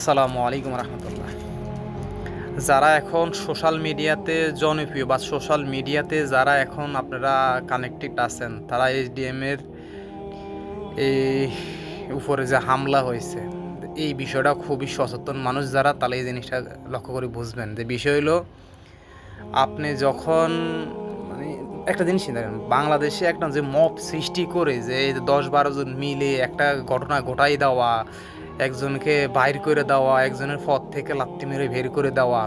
আসসালামু আলাইকুম রহমতুল্লাহ। যারা এখন সোশ্যাল মিডিয়াতে জনপ্রিয় বা সোশ্যাল মিডিয়াতে যারা এখন আপনারা কানেক্টেড আছেন, তারা এইচডিএম এর এই উপরে যে হামলা হয়েছে, এই বিষয়টা খুবই সচেতন মানুষ যারা, তাহলে এই জিনিসটা লক্ষ্য করে বুঝবেন যে বিষয় হলো, আপনি যখন মানে একটা জিনিস চিন্তা করেন, বাংলাদেশে একটা যে মব সৃষ্টি করে যে 10-12 জন মিলে একটা ঘটনা ঘটাই দেওয়া, একজনকে বাইর করে দেওয়া, একজনের পথ থেকে লাত্তি মেরে বের করে দেওয়া,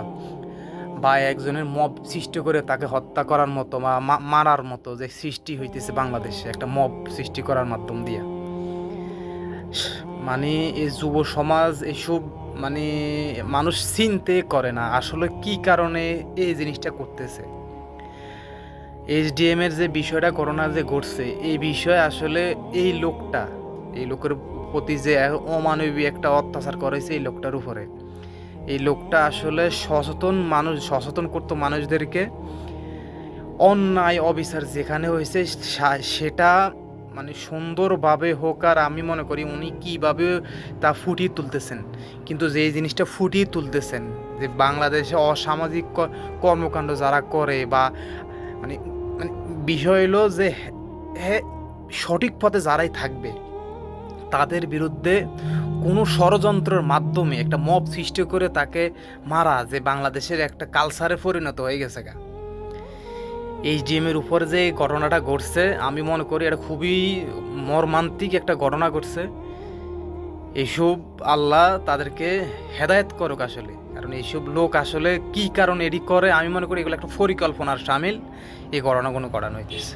বা একজনের মব সৃষ্টি করে তাকে হত্যা করার মতো বা মারার মতো যে সৃষ্টি হইতেছে বাংলাদেশে একটা মব সৃষ্টি করার মাধ্যম দিয়ে, মানে এই যুব সমাজ এসব মানে মানুষ চিনতে করে না আসলে কি কারণে এই জিনিসটা করতেছে। এইচডিএম এর যে বিষয়টা করোনা যে ঘটছে, এই বিষয়ে আসলে এই লোকের প্রতি যে অমানবিক একটা অত্যাচার করেছে এই লোকটার উপরে, এই লোকটা আসলে সচেতন করতো মানুষদেরকে। অন্যায় অবিচার যেখানে হয়েছে সেটা মানে সুন্দরভাবে হোক, আর আমি মনে করি উনি কীভাবে তা ফুটিয়ে তুলতেছেন, কিন্তু যে জিনিসটা ফুটিয়ে তুলতেছেন যে বাংলাদেশে অসামাজিক কর্মকাণ্ড যারা করে বা মানে মানে বিষয় হলো যে হ্যাঁ, সঠিক পথে যারাই থাকবে তাদের বিরুদ্ধে কোনো ষড়যন্ত্রের মাধ্যমে একটা মব সৃষ্টি করে তাকে মারা, যে বাংলাদেশের একটা কালচারে পরিণত হয়ে গেছে গা। এইচডিএম এর উপরে যে ঘটনাটা ঘটছে, আমি মনে করি এটা খুবই মর্মান্তিক একটা ঘটনা ঘটছে। এইসব আল্লাহ তাদেরকে হেদায়েত করুক আসলে, কারণ এইসব লোক আসলে কি কারণ এডি করে, আমি মনে করি এগুলো একটা পরিকল্পনার সামিল এই ঘটনাগুলো করানো হইতেছে।